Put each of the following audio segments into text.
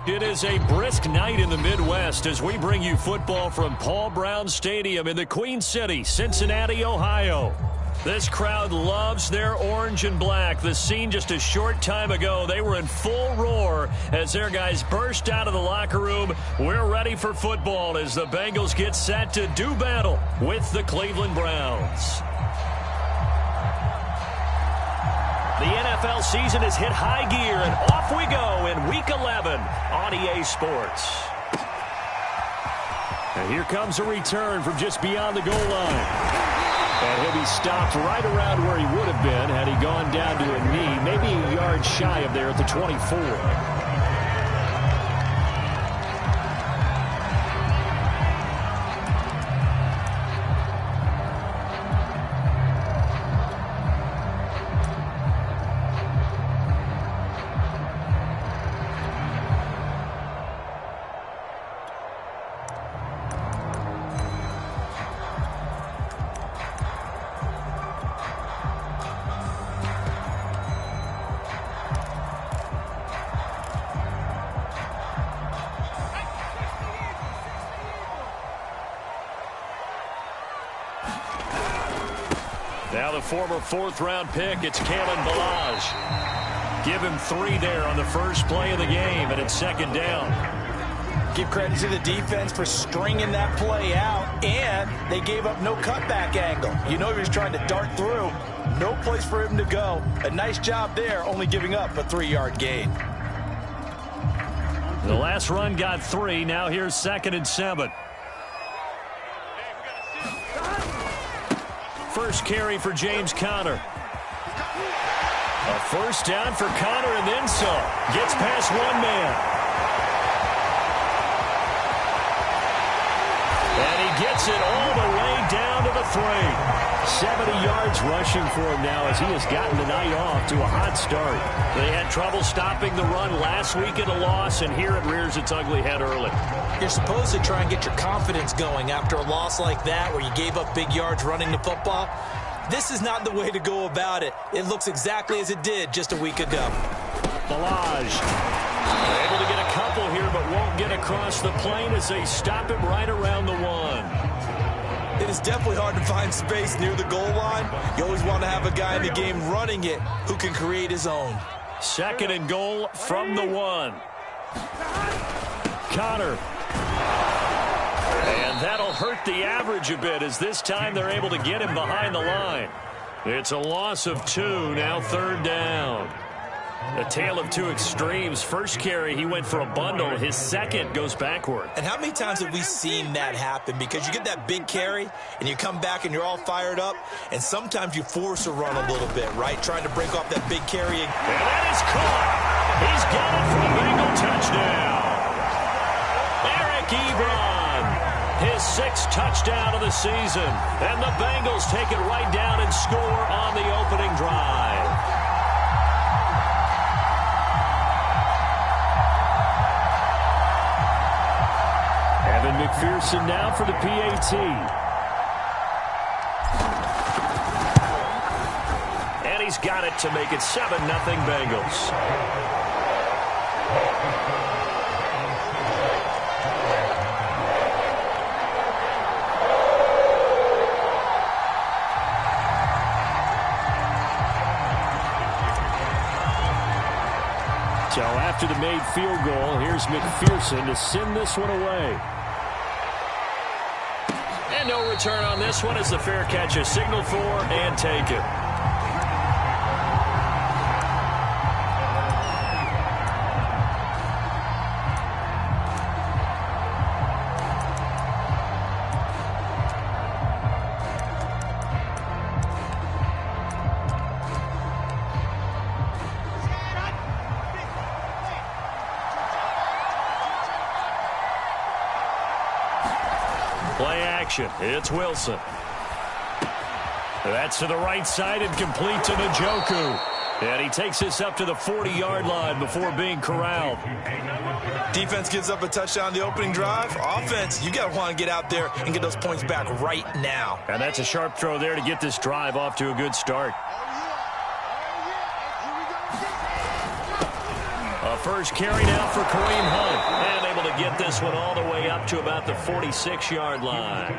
It is a brisk night in the Midwest as we bring you football from Paul Brown Stadium in the Queen City, Cincinnati, Ohio. This crowd loves their orange and black. The scene just a short time ago, they were in full roar as their guys burst out of the locker room. We're ready for football as the Bengals get set to do battle with the Cleveland Browns. The NFL season has hit high gear, and off we go in Week 11 on EA Sports. And here comes a return from just beyond the goal line. And he'll be stopped right around where he would have been had he gone down to a knee, maybe a yard shy of there at the 24. Now the former fourth-round pick, it's Kalen Ballage. Give him 3 there on the first play of the game, and it's second down. Give credit to the defense for stringing that play out, and they gave up no cutback angle. You know he was trying to dart through. No place for him to go. A nice job there, only giving up a 3-yard gain. The last run got 3. Now here's 2nd and 7. First carry for James Conner. A first down for Conner and then some. Gets past one man. And he gets it all the way down to the 3. 70 yards rushing for him now as he has gotten the night off to a hot start. They had trouble stopping the run last week in a loss, and here it rears its ugly head early. You're supposed to try and get your confidence going after a loss like that where you gave up big yards running the football. This is not the way to go about it. It looks exactly as it did just a week ago. Ballage able to get a couple here but won't get across the plane as they stop him right around the 1. It is definitely hard to find space near the goal line. You always want to have a guy in the game running it who can create his own. 2nd and goal from the 1. Conner. And that'll hurt the average a bit as this time they're able to get him behind the line. It's a loss of 2, now 3rd down. A tale of two extremes. First carry, he went for a bundle. His second goes backward. And how many times have we seen that happen? Because you get that big carry, and you come back and you're all fired up, and sometimes you force a run a little bit, right? Trying to break off that big carry. And that is caught. He's got it for a Bengal touchdown. Eric Ebron, his 6th touchdown of the season. And the Bengals take it right down and score on the opening drive. Evan McPherson now for the PAT. And he's got it to make it 7-0 Bengals. So after the made field goal, here's McPherson to send this one away. And no return on this one as the fair catch is signaled for and taken. Play action. It's Wilson. That's to the right side and complete to Njoku. And he takes this up to the 40-yard line before being corralled. Defense gives up a touchdown on the opening drive. Offense, you got to want to get out there and get those points back right now. And that's a sharp throw there to get this drive off to a good start. A first carry now for Kareem Hunt. And able to get this one all the way up to about the 46-yard line.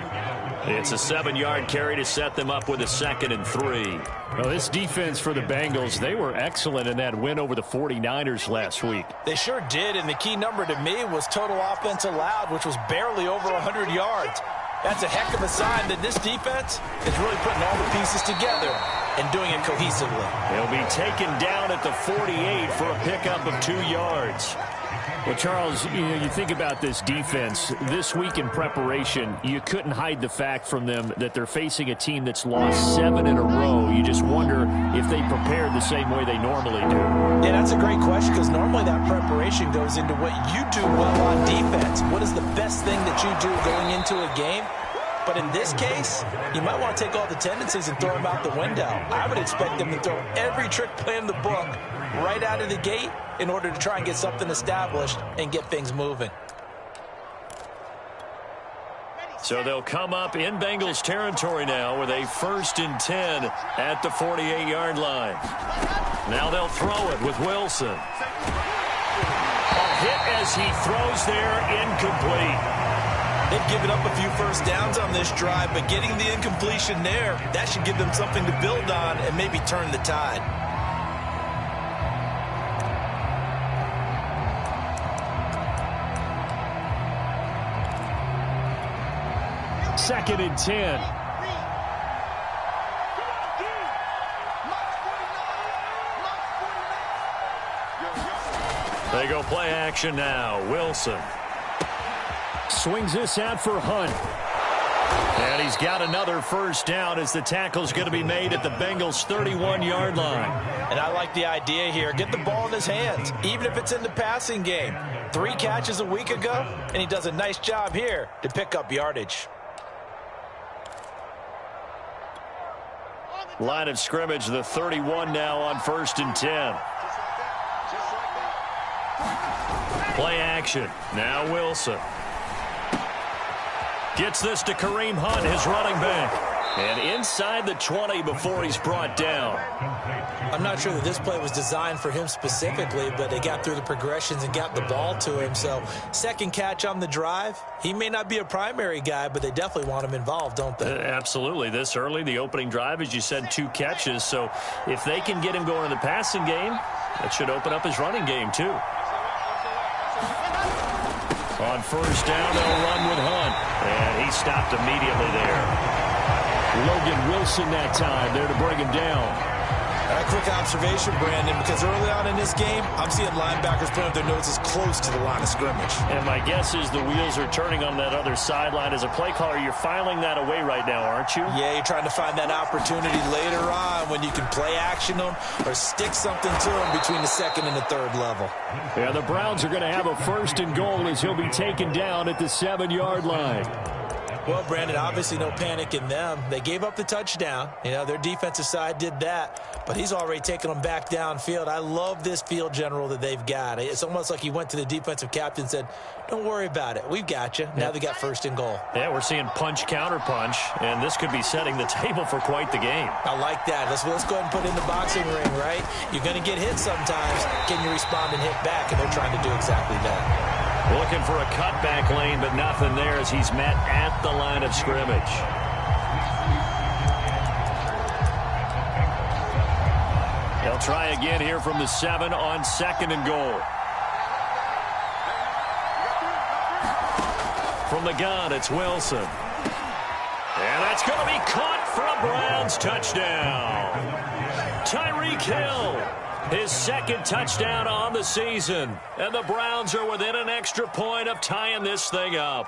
It's a 7-yard carry to set them up with a 2nd and 3. Well, this defense for the Bengals, they were excellent in that win over the 49ers last week. They sure did, and the key number to me was total offense allowed, which was barely over 100 yards. That's a heck of a sign that this defense is really putting all the pieces together and doing it cohesively. He'll be taken down at the 48 for a pickup of 2 yards. Well, Charles, you think about this defense. This week in preparation, you couldn't hide the fact from them that they're facing a team that's lost 7 in a row. You just wonder if they prepared the same way they normally do. Yeah, that's a great question because normally that preparation goes into what you do well on defense. What is the best thing that you do going into a game? But in this case, you might want to take all the tendencies and throw them out the window. I would expect them to throw every trick play in the book right out of the gate in order to try and get something established and get things moving. So they'll come up in Bengals territory now with a 1st and 10 at the 48-yard line. Now they'll throw it with Wilson. A hit as he throws there, incomplete. They've given up a few first downs on this drive, but getting the incompletion there, that should give them something to build on and maybe turn the tide. Second and 10. They go play action now. Wilson Swings this out for Hunt. and he's got another first down as the tackle's going to be made at the Bengals 31-yard line. And I like the idea here. Get the ball in his hands, even if it's in the passing game. 3 catches a week ago, and he does a nice job here to pick up yardage. Line of scrimmage, the 31 now on 1st and 10. Play action. Now Wilson. Gets this to Kareem Hunt, his running back. And inside the 20 before he's brought down. I'm not sure that this play was designed for him specifically, but they got through the progressions and got the ball to him. So, second catch on the drive. He may not be a primary guy, but they definitely want him involved, don't they? Absolutely. This early, the opening drive, as you said, 2 catches. So, if they can get him going in the passing game, that should open up his running game, too. On 1st down, they'll run with Hunt. And he stopped immediately there. Logan Wilson that time there to bring him down. A quick observation, Brandon, because early on in this game, I'm seeing linebackers putting their noses close to the line of scrimmage. And my guess is the wheels are turning on that other sideline. As a play caller, you're filing that away right now, aren't you? Yeah, you're trying to find that opportunity later on when you can play action them or stick something to them between the 2nd and the 3rd level. Yeah, the Browns are going to have a 1st and goal as he'll be taken down at the 7-yard line. Well, Brandon, obviously no panic in them. They gave up the touchdown. You know, their defensive side did that, but he's already taken them back downfield. I love this field general that they've got. It's almost like he went to the defensive captain and said, don't worry about it. We've got you. Now they got 1st and goal. Yeah, we're seeing punch, counter punch, and this could be setting the table for quite the game. I like that. Let's go ahead and put in the boxing ring, right? You're going to get hit sometimes. Can you respond and hit back? And they're trying to do exactly that. Looking for a cutback lane, but nothing there as he's met at the line of scrimmage. They'll try again here from the 7 on 2nd and goal. From the gun, it's Wilson. And that's going to be caught for a Browns touchdown. Tyreek Hill. His 2nd touchdown on the season. And the Browns are within an extra point of tying this thing up.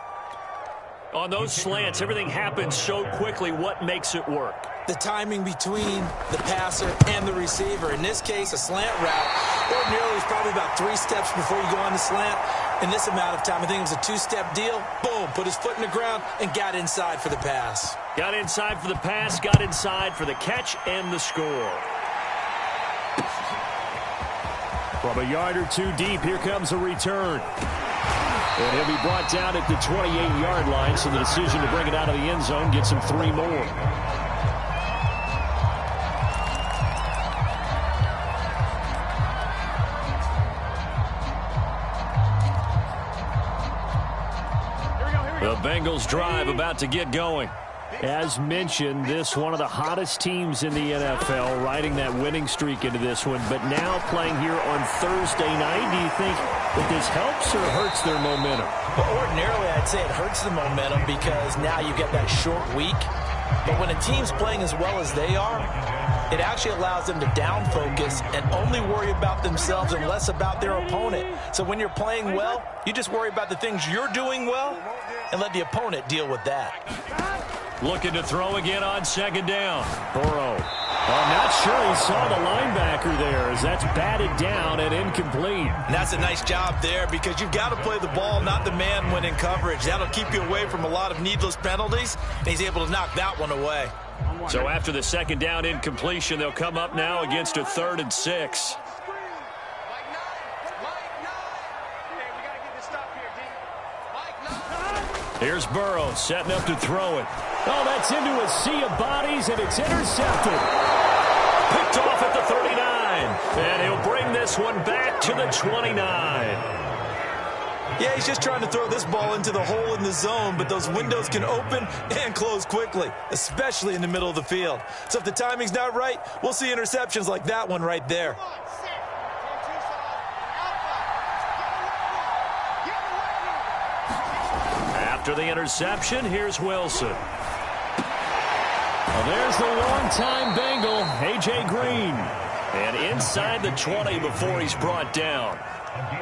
On those slants, everything happens so quickly. What makes it work? The timing between the passer and the receiver. In this case, a slant route. Ordinarily, it's probably about 3 steps before you go on the slant. In this amount of time, I think it was a 2-step deal. Boom, put his foot in the ground and got inside for the pass. Got inside for the pass, got inside for the catch and the score. From a yard or two deep, here comes a return. And he'll be brought down at the 28-yard line, so the decision to bring it out of the end zone gets him 3 more. The Bengals drive about to get going. As mentioned, this one of the hottest teams in the NFL, riding that winning streak into this one, but now playing here on Thursday night. Do you think that this helps or hurts their momentum? Well, ordinarily, I'd say it hurts the momentum because now you get that short week. But when a team's playing as well as they are, it actually allows them to down focus and only worry about themselves and less about their opponent. So when you're playing well, you just worry about the things you're doing well and let the opponent deal with that. Looking to throw again on second down. Burrow. I'm not sure he saw the linebacker there as that's batted down and incomplete. And that's a nice job there because you've got to play the ball, not the man when in coverage. That'll keep you away from a lot of needless penalties, and he's able to knock that one away. So after the second down incompletion, they'll come up now against a 3rd and 6. Here's Burrow setting up to throw it. Oh, that's into a sea of bodies, and it's intercepted. Picked off at the 39. And he'll bring this one back to the 29. Yeah, he's just trying to throw this ball into the hole in the zone, but those windows can open and close quickly, especially in the middle of the field. So if the timing's not right, we'll see interceptions like that one right there. After the interception, here's Wilson. Well, there's the longtime Bengal, A.J. Green. And inside the 20 before he's brought down.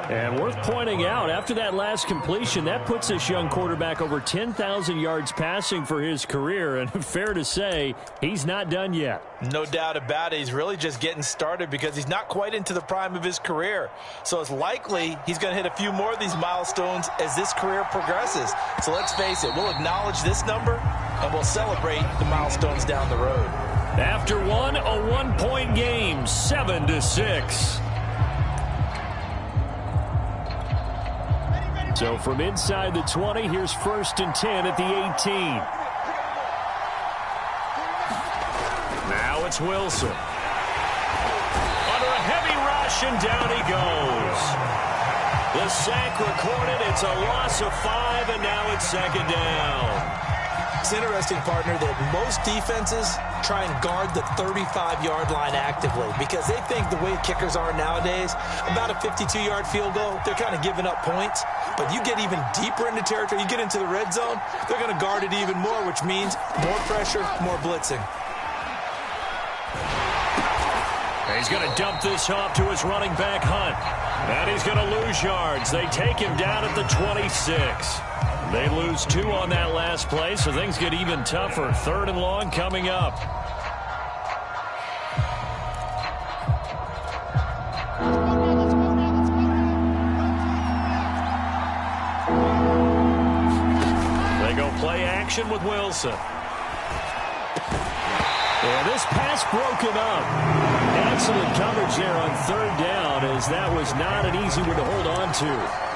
And worth pointing out, after that last completion, that puts this young quarterback over 10,000 yards passing for his career. And fair to say, he's not done yet. No doubt about it. He's really just getting started because he's not quite into the prime of his career. So it's likely he's going to hit a few more of these milestones as this career progresses. So let's face it, we'll acknowledge this number and we'll celebrate the milestones down the road. After one, a 1-point game, 7-6. So from inside the 20, here's 1st and 10 at the 18. Now it's Wilson. Under a heavy rush, and down he goes. The sack recorded. It's a loss of 5, and now it's 2nd down. It's interesting, partner, that most defenses try and guard the 35-yard line actively because they think the way kickers are nowadays, about a 52-yard field goal, they're kind of giving up points. But you get even deeper into territory, you get into the red zone, they're going to guard it even more, which means more pressure, more blitzing. He's going to dump this off to his running back, Hunt. And he's going to lose yards. They take him down at the 26. They lose 2 on that last play, so things get even tougher. 3rd and long coming up. They go play action with Wilson. And this pass broken up. Excellent coverage there on 3rd down, as that was not an easy one to hold on to.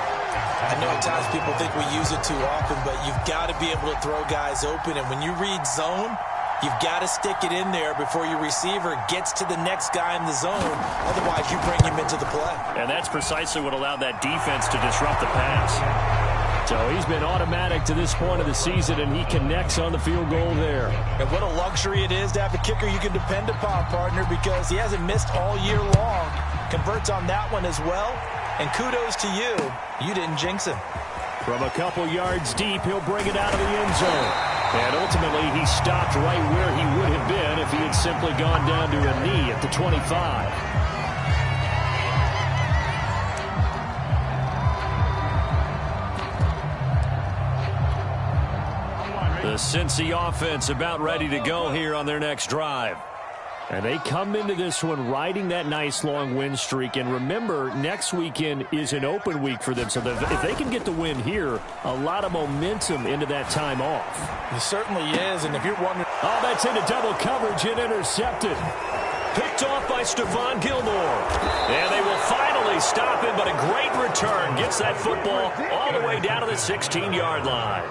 I know at times people think we use it too often, but you've got to be able to throw guys open. And when you read zone, you've got to stick it in there before your receiver gets to the next guy in the zone. Otherwise, you bring him into the play. And that's precisely what allowed that defense to disrupt the pass. So he's been automatic to this point of the season, and he connects on the field goal there. And what a luxury it is to have a kicker you can depend upon, partner, because he hasn't missed all year long. Converts on that one as well. And kudos to you. You didn't jinx him. From a couple yards deep, he'll bring it out of the end zone. And ultimately, he stopped right where he would have been if he had simply gone down to a knee at the 25. The Cincy offense about ready to go here on their next drive. And they come into this one riding that nice long win streak. And remember, next weekend is an open week for them. So if they can get the win here, a lot of momentum into that time off. It certainly is. And if you're wondering... Oh, that's into double coverage and intercepted. Picked off by Stephon Gilmore. And they will finally they stop him, but a great return. Gets that football all the way down to the 16-yard line.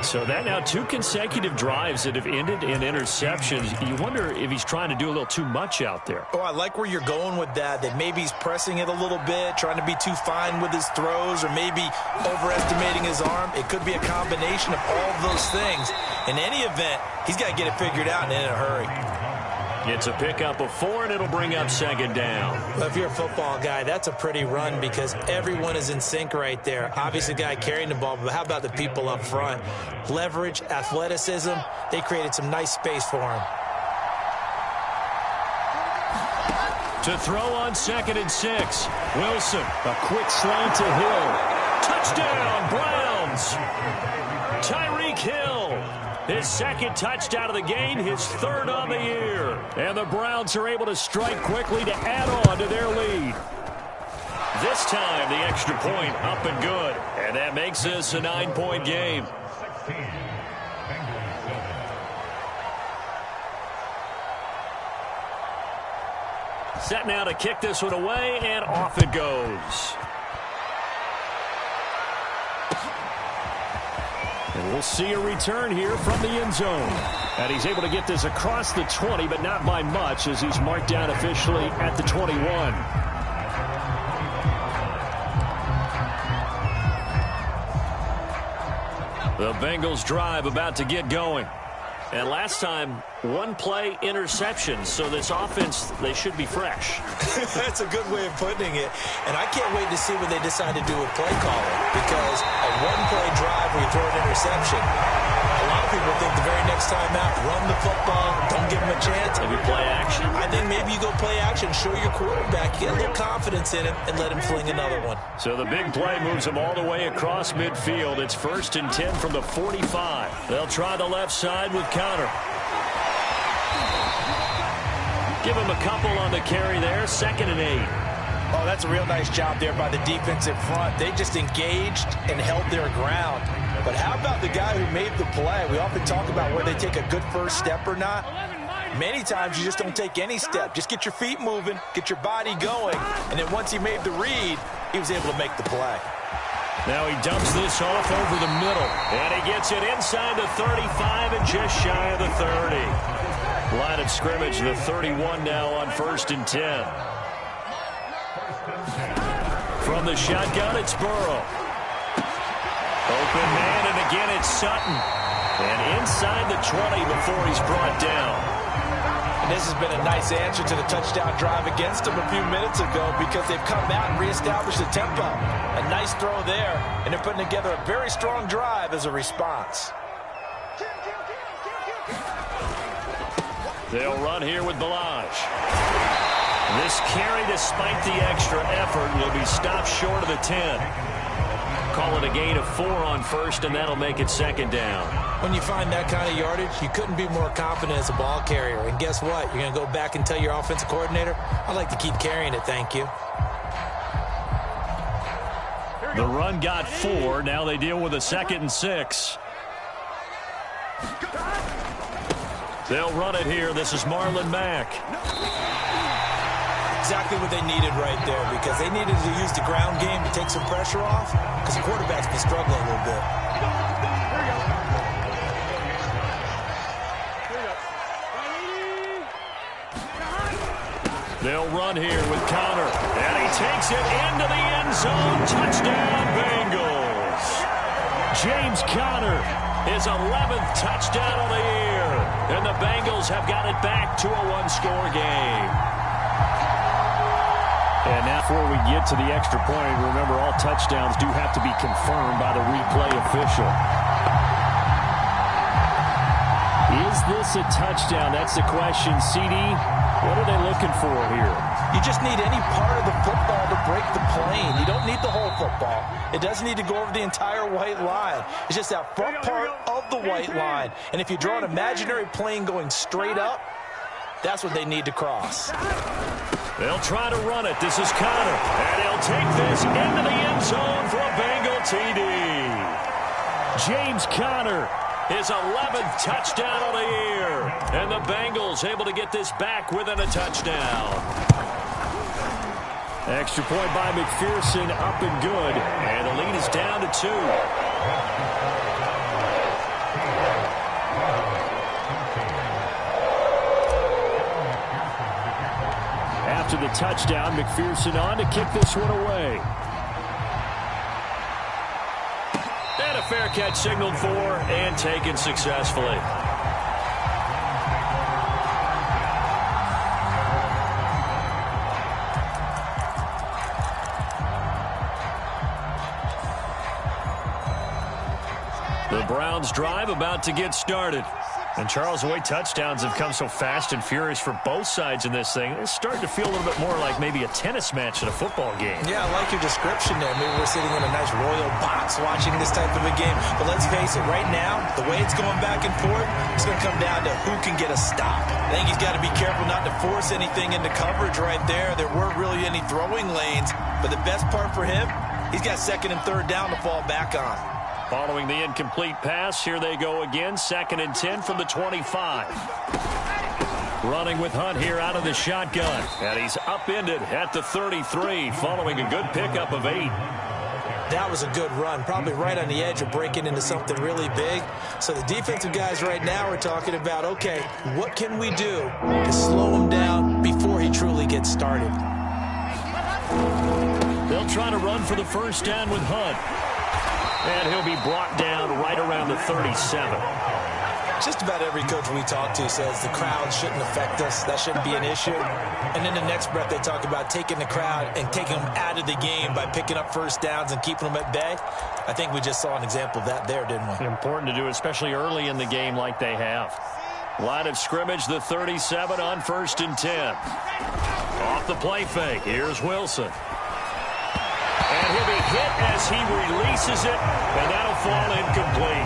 So that now 2 consecutive drives that have ended in interceptions. You wonder if he's trying to do a little too much out there. Oh, I like where you're going with that maybe he's pressing it a little bit, trying to be too fine with his throws, or maybe overestimating his arm. It could be a combination of all of those things. In any event, he's got to get it figured out and in a hurry. It's a pickup of 4, and it'll bring up 2nd down. Well, if you're a football guy, that's a pretty run because everyone is in sync right there. Obviously, the guy carrying the ball, but how about the people up front? Leverage, athleticism, they created some nice space for him. To throw on 2nd and 6. Wilson. A quick slant to Hill. Touchdown, Browns. Tyreek Hill. His 2nd touchdown of the game, his 3rd on the year. And the Browns are able to strike quickly to add on to their lead. This time, the extra point up and good. And that makes this a 9-point game. Set now to kick this one away, and off it goes. And we'll see a return here from the end zone. And he's able to get this across the 20, but not by much, as he's marked down officially at the 21. The Bengals drive about to get going. And last time, 1-play interception. So this offense, they should be fresh. That's a good way of putting it. And I can't wait to see what they decide to do with play calling. Because a 1-play drive where you throw an interception, a lot of people think the very next time out, run the football, don't give them a chance. Maybe play action? I think maybe you go play action, show your quarterback, get a little confidence in him, and let him fling another one. So the big play moves them all the way across midfield. It's 1st and 10 from the 45. They'll try the left side with Connor. Give him a couple on the carry there. 2nd and 8. Oh, that's a real nice job there by the defensive front. They just engaged and held their ground. But how about the guy who made the play? We often talk about whether they take a good first step or not. Many times you just don't take any step. Just get your feet moving, get your body going, and then once he made the read, he was able to make the play. Now he dumps this off over the middle, and he gets it inside the 35 and just shy of the 30. Line of scrimmage, the 31 now on 1st and 10. From the shotgun, it's Burrow. Open man, and again it's Sutton. And inside the 20 before he's brought down. And this has been a nice answer to the touchdown drive against them a few minutes ago because they've come out and reestablished the tempo. A nice throw there, and they're putting together a very strong drive as a response. They'll run here with Balaj. This carry, despite the extra effort, will be stopped short of the 10. Call it a gain of 4 on 1st, and that'll make it 2nd down. When you find that kind of yardage, you couldn't be more confident as a ball carrier. And guess what? You're going to go back and tell your offensive coordinator, I'd like to keep carrying it, thank you. The run got 4. Now they deal with a 2nd and 6. They'll run it here. This is Marlon Mack. Exactly what they needed right there because they needed to use the ground game to take some pressure off because the quarterback's been struggling a little bit. They'll run here with Connor, and he takes it into the end zone. Touchdown, Bengals. James Conner, his 11th touchdown of the year, and the Bengals have got it back to a 1-score game. And now before we get to the extra point, remember all touchdowns do have to be confirmed by the replay official. Is this a touchdown? That's the question. CD, what are they looking for here? You just need any part of the football to break the plane. You don't need the whole football. It doesn't need to go over the entire white line. It's just that front part of the white line. And if you draw an imaginary plane going straight up, that's what they need to cross. They'll try to run it. This is Connor. And he'll take this into the end zone for a Bengal TD. James Conner, his 11th touchdown of the year. And the Bengals able to get this back within a touchdown. Extra point by McPherson, up and good. And the lead is down to 2. After the touchdown, McPherson on to kick this one away. And a fair catch signaled for and taken successfully. The Browns drive about to get started. And, Charles, the way touchdowns have come so fast and furious for both sides in this thing, it's starting to feel a little bit more like maybe a tennis match in a football game. Yeah, I like your description there. Maybe we're sitting in a nice royal box watching this type of a game. But let's face it, right now, the way it's going back and forth, it's going to come down to who can get a stop. I think he's got to be careful not to force anything into coverage right there. There weren't really any throwing lanes. But the best part for him, he's got 2nd and 3rd down to fall back on. Following the incomplete pass, here they go again. 2nd and 10 from the 25. Running with Hunt here out of the shotgun. And he's upended at the 33, following a good pickup of 8. That was a good run, probably right on the edge of breaking into something really big. So the defensive guys right now are talking about, okay, what can we do to slow him down before he truly gets started? They'll try to run for the first down with Hunt. And he'll be brought down right around the 37. Just about every coach we talk to says the crowd shouldn't affect us. That shouldn't be an issue. And in the next breath, they talk about taking the crowd and taking them out of the game by picking up first downs and keeping them at bay. I think we just saw an example of that there, didn't we? Important to do, especially early in the game like they have. Line of scrimmage, the 37 on 1st and 10. Off the play fake, here's Wilson. And he'll be hit as he releases it, and that'll fall incomplete.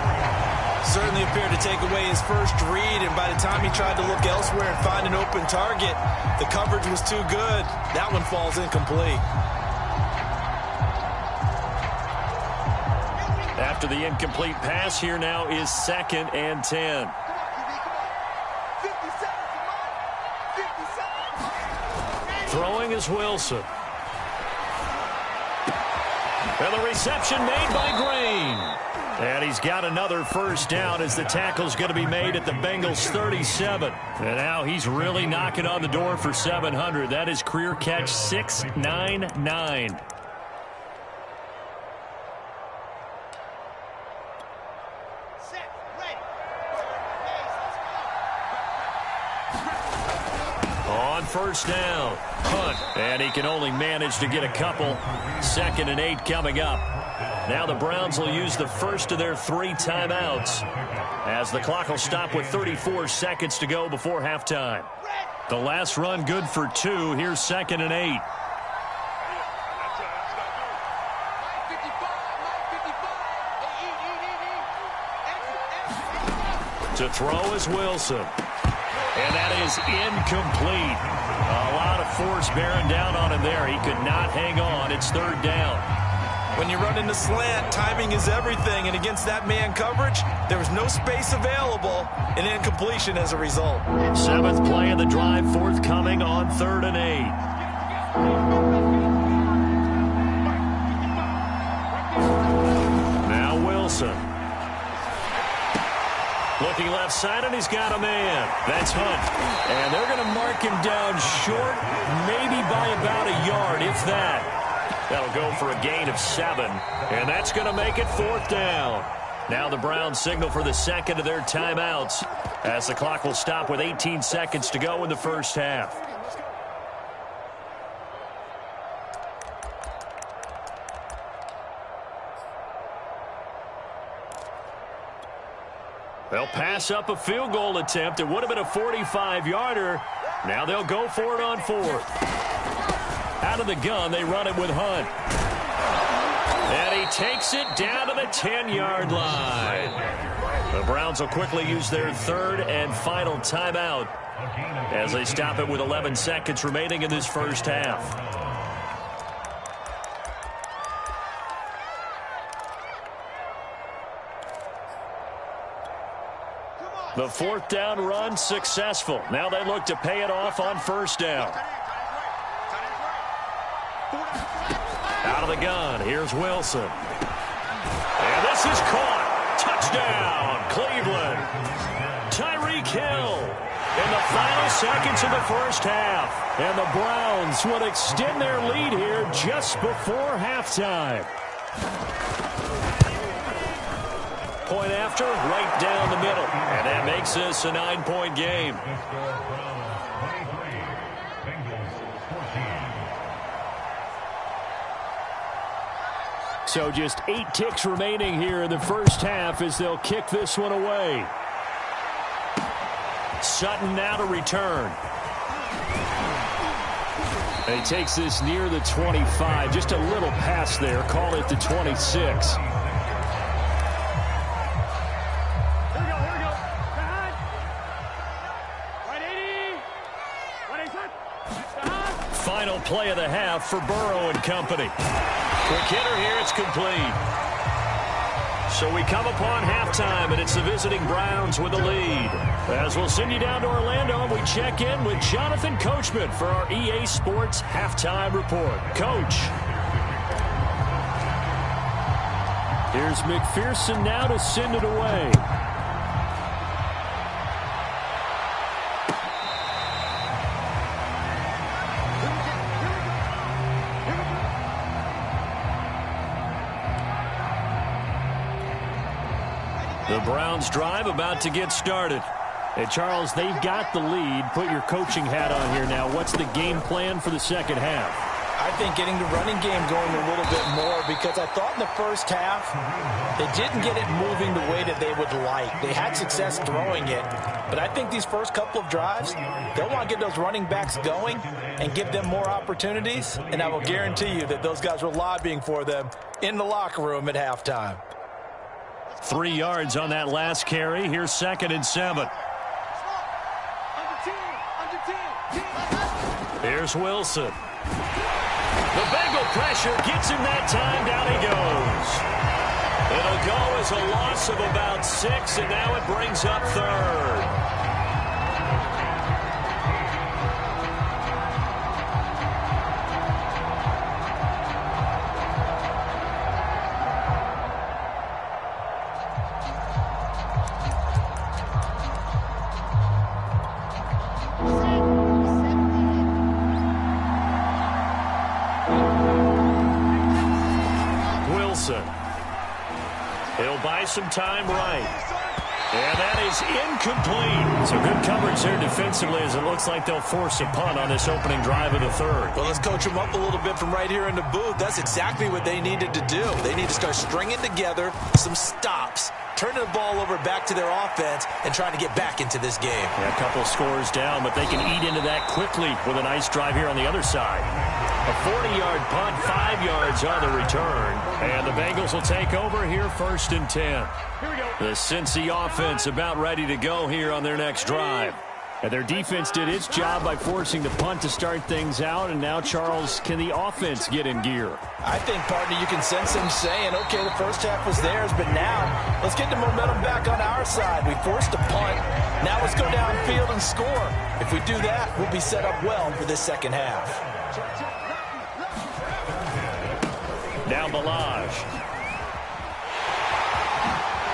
Certainly appeared to take away his first read, and by the time he tried to look elsewhere and find an open target, the coverage was too good. That one falls incomplete. After the incomplete pass, here now is 2nd and 10. Throwing is Wilson. And the reception made by Green. And he's got another first down as the tackle's going to be made at the Bengals 37. And now he's really knocking on the door for 700. That is career catch 699. On first down, Hunt, and he can only manage to get a couple. 2nd and 8 coming up. Now the Browns will use the first of their 3 timeouts as the clock will stop with 34 seconds to go before halftime. The last run good for 2. Here's 2nd and 8. To throw is Wilson. And that is incomplete. A lot of force bearing down on him there. He could not hang on. It's 3rd down. When you run into slant, timing is everything. And against that man coverage, there was no space available. An incompletion as a result. 7th play of the drive forthcoming on 3rd and 8. Now Wilson. Looking left side, and he's got a man. That's Hunt. And they're going to mark him down short, maybe by about a yard, if that. That'll go for a gain of 7. And that's going to make it 4th down. Now the Browns signal for the 2nd of their timeouts as the clock will stop with 18 seconds to go in the first half. They'll pass up a field goal attempt. It would have been a 45-yarder. Now they'll go for it on 4th. Out of the gun, they run it with Hunt. And he takes it down to the 10-yard line. The Browns will quickly use their 3rd and final timeout as they stop it with 11 seconds remaining in this first half. The 4th down run successful. Now they look to pay it off on 1st down. Out of the gun, here's Wilson. And this is caught. Touchdown, Cleveland. Tyreek Hill in the final seconds of the first half. And the Browns would extend their lead here just before halftime. Point after, right down the middle. And that makes this a 9-point game. So just 8 ticks remaining here in the first half as they'll kick this one away. Sutton now to return. And he takes this near the 25. Just a little pass there. Call it the 26. Final play of the half for Burrow and company. Quick hitter here, it's complete. So we come upon halftime, and it's the visiting Browns with the lead. As we'll send you down to Orlando, we check in with Jonathan Coachman for our EA Sports Halftime Report. Coach. Here's McPherson now to send it away. The Browns drive about to get started. Hey, Charles, they've got the lead. Put your coaching hat on here now. What's the game plan for the second half? I think getting the running game going a little bit more, because I thought in the first half they didn't get it moving the way that they would like. They had success throwing it, but I think these first couple of drives, they'll want to get those running backs going and give them more opportunities, and I will guarantee you that those guys were lobbying for them in the locker room at halftime. 3 yards on that last carry. Here's 2nd and 7. Here's Wilson. The Bengal pressure gets him that time. Down he goes. It'll go as a loss of about 6, and now it brings up 3rd. He'll buy some time right. And that is incomplete. So good coverage there defensively, as it looks like they'll force a punt on this opening drive of the 3rd. Well, let's coach them up a little bit from right here in the booth. That's exactly what they needed to do. They need to start stringing together some stops, turning the ball over back to their offense, and trying to get back into this game. Yeah, a couple scores down, but they can eat into that quickly with a nice drive here on the other side. A 40-yard punt, 5 yards on the return. And the Bengals will take over here 1st and 10. The Cincy offense about ready to go here on their next drive. And their defense did its job by forcing the punt to start things out. And now, Charles, can the offense get in gear? I think, partner, you can sense them saying, okay, the first half was theirs, but now let's get the momentum back on our side. We forced a punt. Now let's go downfield and score. If we do that, we'll be set up well for this second half. Now Balaj.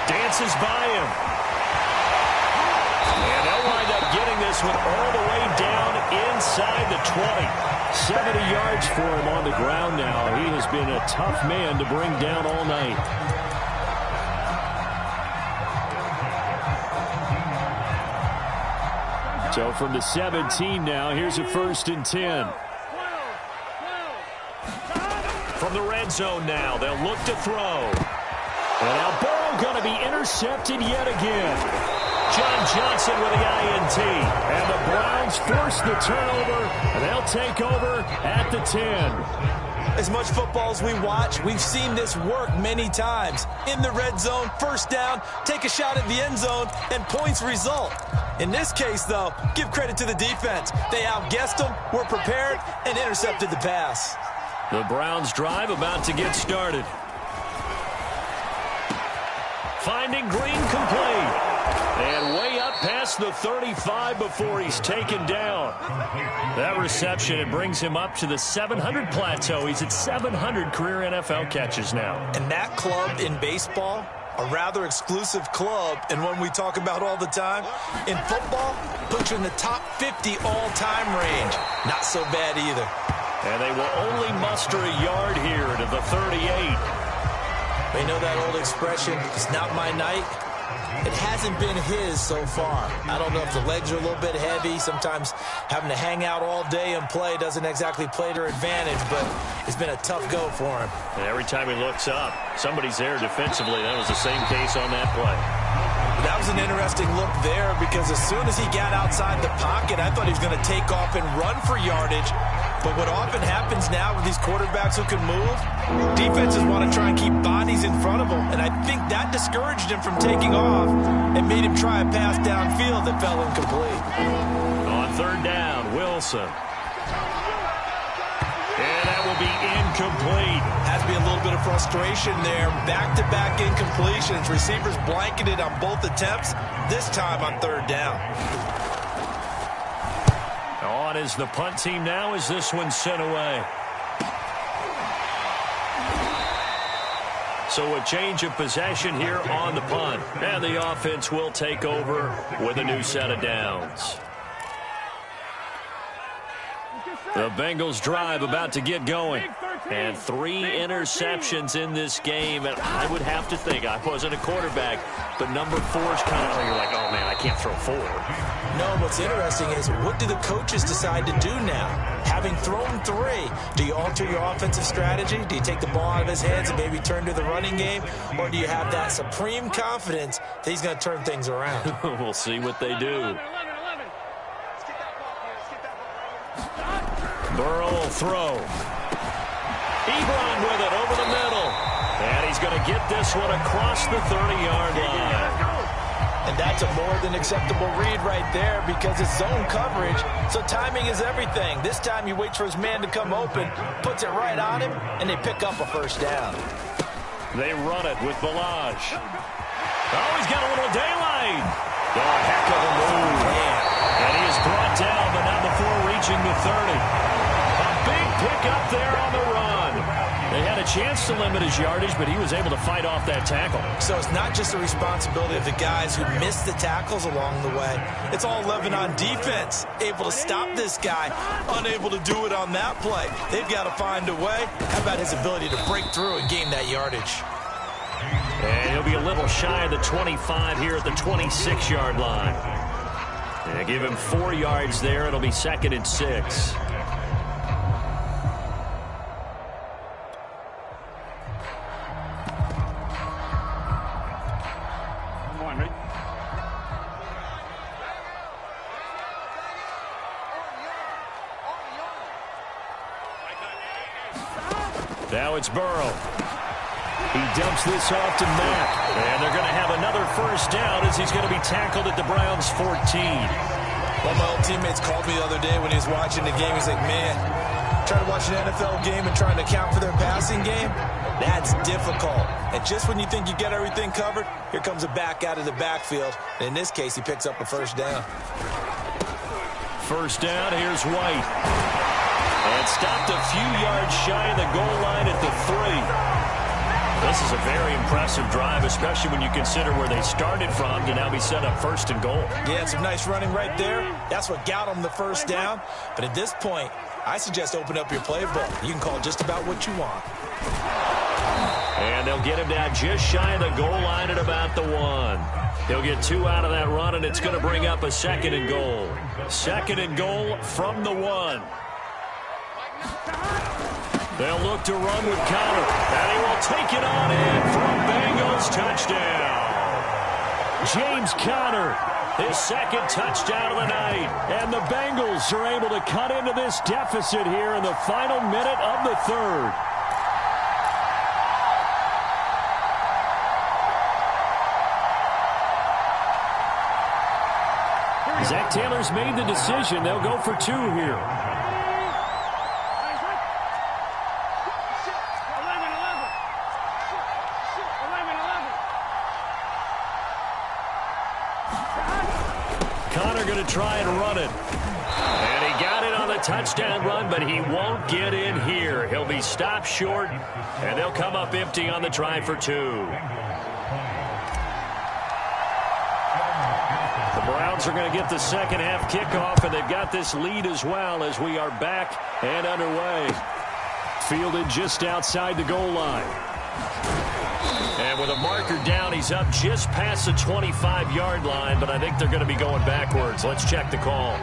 Dances by him. And they'll wind up getting this one all the way down inside the 20. 70 yards for him on the ground now. He has been a tough man to bring down all night. So from the 17 now, here's a 1st and 10. From the red zone now, they'll look to throw. And now Burrow going to be intercepted yet again. John Johnson with the INT. And the Browns force the turnover, and they'll take over at the 10. As much football as we watch, we've seen this work many times. In the red zone, first down, take a shot at the end zone, and points result. In this case, though, give credit to the defense. They outguessed them, were prepared, and intercepted the pass. The Browns drive about to get started. Finding Green complete. And way up past across the 35 before he's taken down. That reception, it brings him up to the 700 plateau. He's at 700 career NFL catches now. And that club in baseball, a rather exclusive club, and one we talk about all the time. In football, puts you in the top 50 all-time range. Not so bad either. And they will only muster a yard here to the 38. You know that old expression, it's not my night? It hasn't been his so far. I don't know if the legs are a little bit heavy. Sometimes having to hang out all day and play doesn't exactly play to their advantage, but it's been a tough go for him. And every time he looks up, somebody's there defensively. That was the same case on that play. That was an interesting look there because as soon as he got outside the pocket, I thought he was going to take off and run for yardage. But what often happens now with these quarterbacks who can move, defenses want to try and keep bodies in front of them. And I think that discouraged him from taking off and made him try a pass downfield that fell incomplete. On third down, Wilson. And that will be incomplete. Has to be a little bit of frustration there. Back-to-back incompletions. Receivers blanketed on both attempts, this time on third down. On is the punt team now as this one's sent away. So a change of possession here on the punt. And the offense will take over with a new set of downs. The Bengals drive about to get going. And 3 interceptions in this game. And I would have to think, I wasn't a quarterback, but number 4 is kind of, you're like, oh man, I can't throw 4. No, what's interesting is what do the coaches decide to do now? Having thrown 3, do you alter your offensive strategy? Do you take the ball out of his hands and maybe turn to the running game? Or do you have that supreme confidence that he's going to turn things around? We'll see what they do. Burrow will throw. Ebron with it over the middle. And he's going to get this one across the 30-yard line. And that's a more than acceptable read right there because it's zone coverage, so timing is everything. This time he waits for his man to come open, puts it right on him, and they pick up a first down. They run it with Balaj. Oh, he's got a little daylight. Oh, heck of a move. And he is brought down, but not before reaching the 30. A big pickup there on the run. They had a chance to limit his yardage, but he was able to fight off that tackle. So it's not just the responsibility of the guys who missed the tackles along the way. It's all 11 on defense, able to stop this guy, unable to do it on that play. They've got to find a way. How about his ability to break through and gain that yardage? And he'll be a little shy of the 25 here at the 26-yard line. And give him 4 yards there. It'll be 2nd and 6. Now it's Burrow. He dumps this off to Mack. And they're going to have another first down as he's going to be tackled at the Browns' 14. One of my old teammates called me the other day when he was watching the game. He's like, man, trying to watch an NFL game and trying to account for their passing game, that's difficult. And just when you think you get everything covered, here comes a back out of the backfield. And in this case, he picks up a first down. First down, here's White. And stopped a few yards shy of the goal line at the 3. This is a very impressive drive, especially when you consider where they started from to now be set up 1st and goal. Yeah, some nice running right there. That's what got them the first down. But at this point, I suggest open up your playbook. You can call just about what you want. And they'll get him down just shy of the goal line at about the 1. He'll get 2 out of that run, and it's going to bring up a 2nd and goal. 2nd and goal from the 1. They'll look to run with Conner, and he will take it on in for a Bengals touchdown. James Conner, his 2nd touchdown of the night, and the Bengals are able to cut into this deficit here in the final minute of the 3rd. Zach Taylor's made the decision. They'll go for 2 here. are going to try and run it. And he got it on the touchdown run, but he won't get in here. He'll be stopped short, and they'll come up empty on the try for 2. The Browns are going to get the second half kickoff, and they've got this lead as well as we are back and underway. Fielded just outside the goal line. And with a marker down, he's up just past the 25-yard line, but I think they're going to be going backwards. Let's check the call.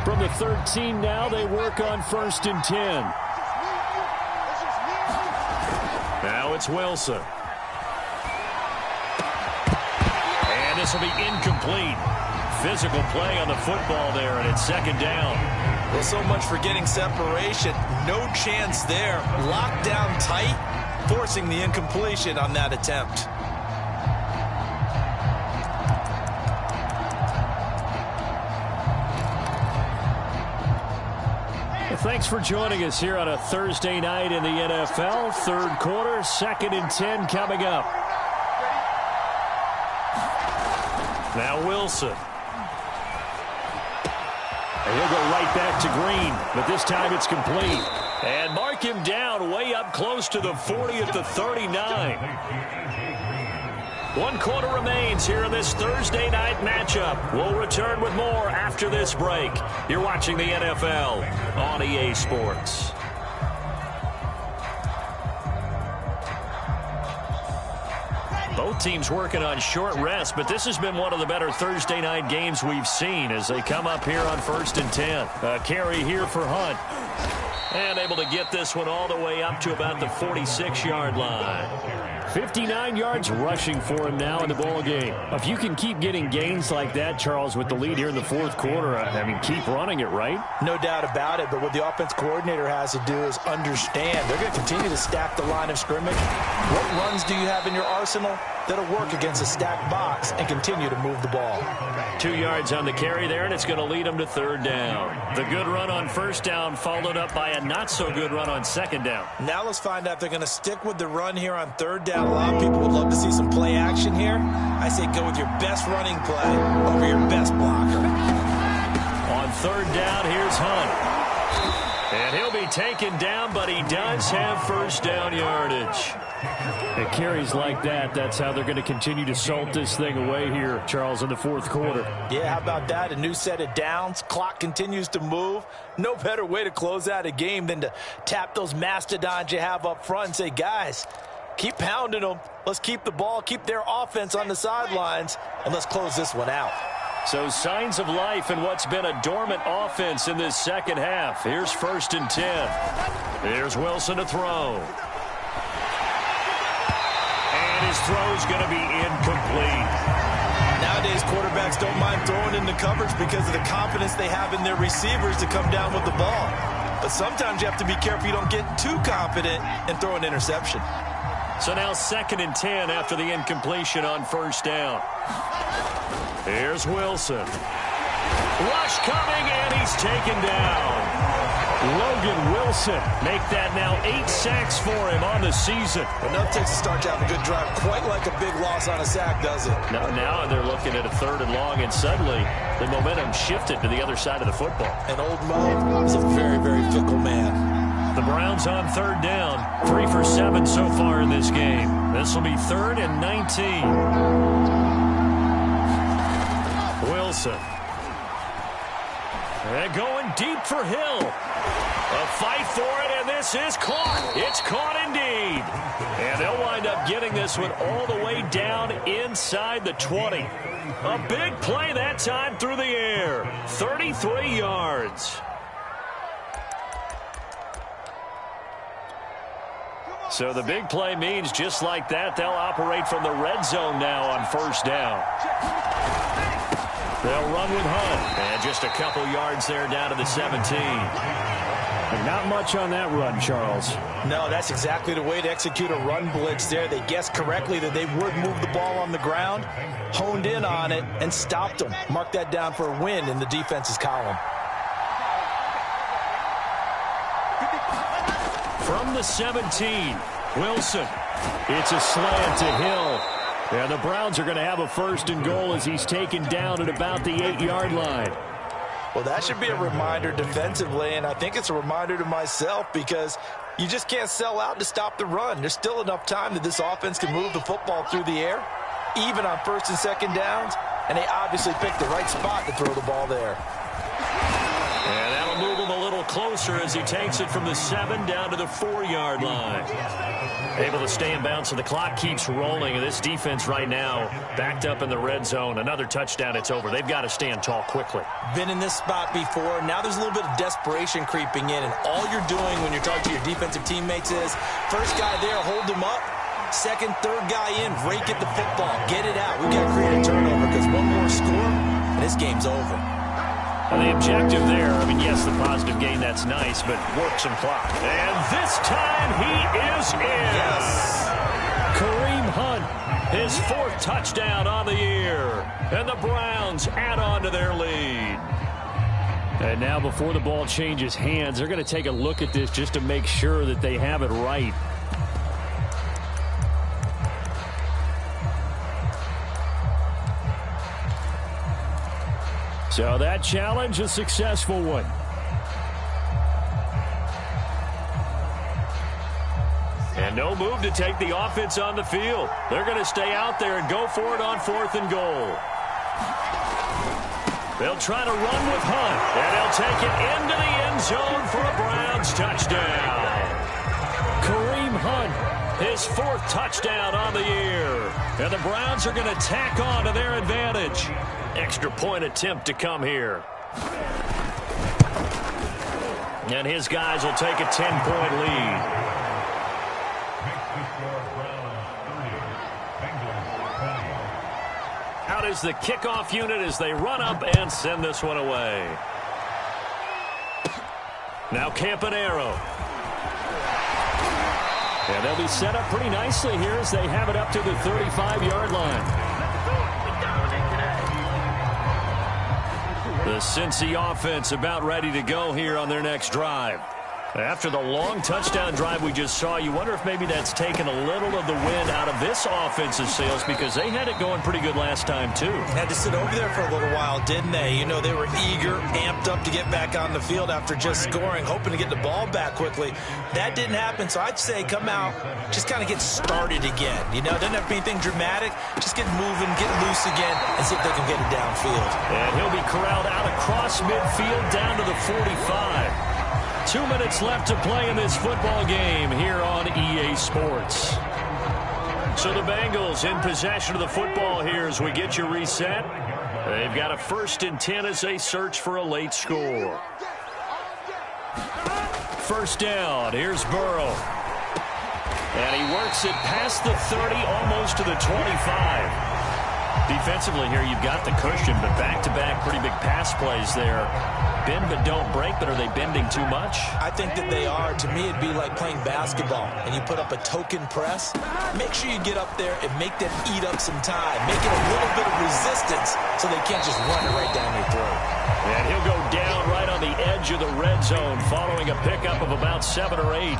From the 13 now, they work on 1st and 10. Now it's Wilson. And this will be incomplete. Physical play on the football there, and it's 2nd down. Well, so much for getting separation. No chance there. Locked down tight, forcing the incompletion on that attempt. Thanks for joining us here on a Thursday night in the NFL. 3rd quarter, 2nd and 10 coming up. Now Wilson. And he'll go right back to Green, but this time it's complete. And mark him down way up close to the 40 at the 39. 1 quarter remains here in this Thursday night matchup. We'll return with more after this break. You're watching the NFL on EA Sports. Both teams working on short rest, but this has been one of the better Thursday night games we've seen as they come up here on 1st and 10. A carry here for Hunt. And able to get this one all the way up to about the 46-yard line. 59 yards rushing for him now in the ball game. If you can keep getting gains like that, Charles, with the lead here in the 4th quarter, I mean, keep running it, right? No doubt about it, but what the offense coordinator has to do is understand they're going to continue to stack the line of scrimmage. What runs do you have in your arsenal that'll work against a stacked box and continue to move the ball? 2 yards on the carry there, and it's going to lead them to 3rd down. The good run on 1st down followed up by a not-so-good run on 2nd down. Now let's find out if they're going to stick with the run here on 3rd down. A lot of people would love to see some play action here. I say go with your best running play over your best blocker. On 3rd down, here's Hunt. And he'll be taken down, but he does have 1st down yardage. It carries like that. That's how they're going to continue to salt this thing away here, Charles, in the 4th quarter. Yeah, how about that? A new set of downs. Clock continues to move. No better way to close out a game than to tap those mastodons you have up front and say, guys, keep pounding them. Let's keep the ball, keep their offense on the sidelines, and let's close this one out. So signs of life in what's been a dormant offense in this 2nd half. Here's 1st and 10. Here's Wilson to throw. And his throw's going to be incomplete. Nowadays, quarterbacks don't mind throwing into coverage because of the confidence they have in their receivers to come down with the ball. But sometimes you have to be careful you don't get too confident and throw an interception. So now 2nd and 10 after the incompletion on 1st down. Here's Wilson. Rush coming, and he's taken down. Logan Wilson make that now 8 sacks for him on the season. Enough takes to start to have a good drive. Quite like a big loss on a sack, does it? Now they're looking at a 3rd and long, and suddenly the momentum shifted to the other side of the football. And old Mo is a very, very fickle man. The Browns on 3rd down. 3 for 7 so far in this game. This will be 3rd and 19. Wilson. And going deep for Hill. A fight for it, and this is caught. It's caught indeed. And they'll wind up getting this one all the way down inside the 20. A big play that time through the air. 33 yards. So the big play means just like that, they'll operate from the red zone now on 1st down. They'll run with Hunt. And just a couple yards there down to the 17. Not much on that run, Charles. No, that's exactly the way to execute a run blitz there. They guessed correctly that they would move the ball on the ground, honed in on it, and stopped them. Mark that down for a win in the defense's column. From the 17, Wilson. It's a slant to Hill. And the Browns are going to have a 1st and goal as he's taken down at about the 8-yard line. Well, that should be a reminder defensively, and I think it's a reminder to myself because you just can't sell out to stop the run. There's still enough time that this offense can move the football through the air, even on 1st and 2nd downs, and they obviously picked the right spot to throw the ball there. And that'll move him a little closer as he takes it from the 7 down to the 4-yard line. Able to stay in bounds, so the clock keeps rolling. And this defense right now backed up in the red zone. Another touchdown, it's over. They've got to stand tall quickly. Been in this spot before. Now there's a little bit of desperation creeping in. And all you're doing when you're talking to your defensive teammates is, first guy there, hold him up. Second, third guy in, rake at the football. Get it out. We've got to create a turnover because one more score, and this game's over. And the objective there, I mean, yes, the positive gain, that's nice, but work some clock. And this time he is in. Yes. Kareem Hunt, his 4th touchdown on the year. And the Browns add on to their lead. And now before the ball changes hands, they're going to take a look at this just to make sure that they have it right. So that challenge, a successful one. And no move to take the offense on the field. They're going to stay out there and go for it on 4th and goal. They'll try to run with Hunt, and they'll take it into the end zone for a Browns touchdown. Kareem Hunt, his 4th touchdown on the year. And the Browns are going to tack on to their advantage. Extra point attempt to come here. And his guys will take a 10-point lead. Out is the kickoff unit as they run up and send this one away. Now Campanaro. And they'll be set up pretty nicely here as they have it up to the 35-yard line. The Cincy offense about ready to go here on their next drive. After the long touchdown drive we just saw, you wonder if maybe that's taken a little of the wind out of this offense's sails because they had it going pretty good last time, too. Had to sit over there for a little while, didn't they? You know, they were eager, amped up to get back on the field after just scoring, hoping to get the ball back quickly. That didn't happen, so I'd say come out, just kind of get started again. You know, it doesn't have to be anything dramatic. Just get moving, get loose again, and see if they can get it downfield. And he'll be corralled out across midfield down to the 45. 2 minutes left to play in this football game here on EA Sports. So the Bengals in possession of the football here as we get you reset. They've got a 1st and 10 as they search for a late score. 1st down. Here's Burrow. And he works it past the 30, almost to the 25. Defensively here, you've got the cushion, but back-to-back pretty big pass plays there. Bend but don't break, but are they bending too much? I think that they are. To me, it'd be like playing basketball, and you put up a token press. Make sure you get up there and make them eat up some time. Make it a little bit of resistance so they can't just run it right down your throat. And he'll go down right on the edge of the red zone following a pickup of about 7 or 8.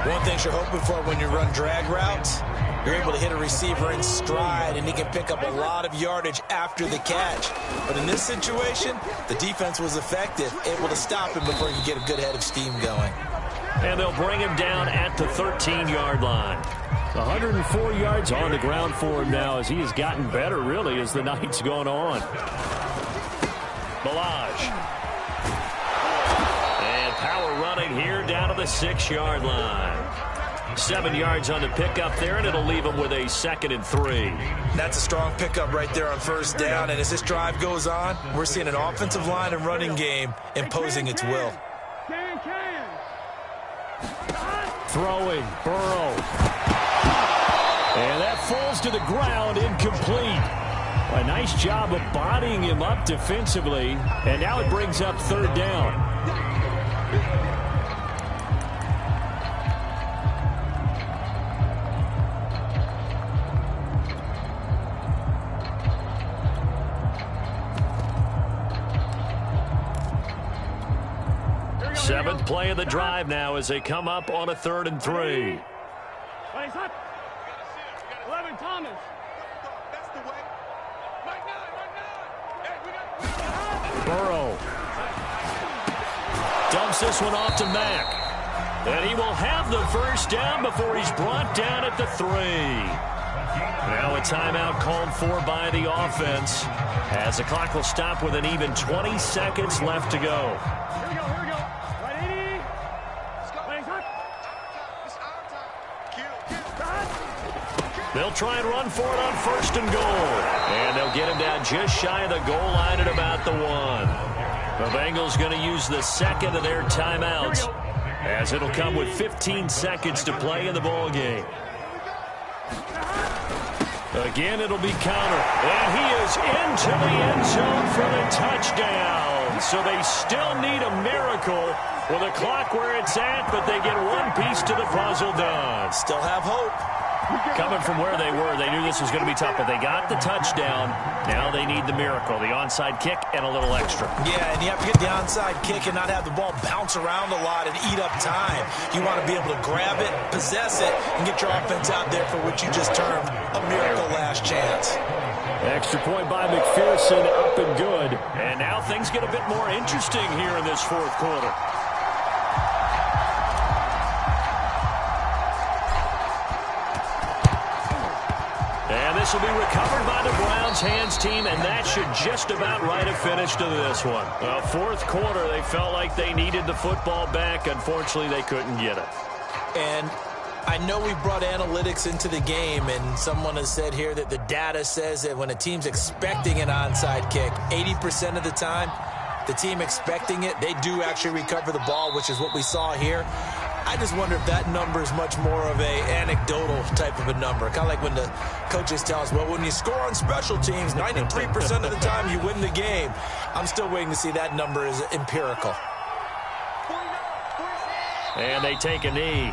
One thing you're hoping for when you run drag routes, you're able to hit a receiver in stride, and he can pick up a lot of yardage after the catch. But in this situation, the defense was effective, able to stop him before he could get a good head of steam going. And they'll bring him down at the 13-yard line. 104 yards on the ground for him now as he has gotten better, really, as the night's gone on. Balaj. And power running here down to the 6-yard line. 7 yards on the pickup there, and it'll leave them with a 2nd and 3. That's a strong pickup right there on 1st down, and as this drive goes on, we're seeing an offensive line and running game imposing its will. Throwing, Burrow. And that falls to the ground, incomplete. A nice job of bodying him up defensively, and now it brings up 3rd down. Seventh play of the drive now as they come up on a 3rd and 3. Burrow dumps this one off to Mack. And he will have the first down before he's brought down at the 3. Now a timeout called for by the offense as the clock will stop with an even 20 seconds left to go. They'll try and run for it on 1st and goal. And they'll get him down just shy of the goal line at about the 1. The Bengals going to use the second of their timeouts, as it'll come with 15 seconds to play in the ball game. Again, it'll be counter. And he is into the end zone for the touchdown. So they still need a miracle with the clock where it's at, but they get one piece to the puzzle done. Still have hope. Coming from where they were, they knew this was going to be tough, but they got the touchdown. Now they need the miracle, the onside kick and a little extra. Yeah, and you have to get the onside kick and not have the ball bounce around a lot and eat up time. You want to be able to grab it, possess it, and get your offense out there for what you just termed a miracle last chance. Extra point by McPherson, up and good. And now things get a bit more interesting here in this 4th quarter. And this will be recovered by the Browns hands team, and that should just about write a finish to this one. 4th quarter, they felt like they needed the football back. Unfortunately, they couldn't get it. And I know we brought analytics into the game, and someone has said here that the data says that when a team's expecting an onside kick, 80% of the time, the team expecting it, they do actually recover the ball, which is what we saw here. I just wonder if that number is much more of a anecdotal type of a number. Kind of like when the coaches tell us, well, when you score on special teams, 93% of the time you win the game. I'm still waiting to see that number is empirical. And they take a knee.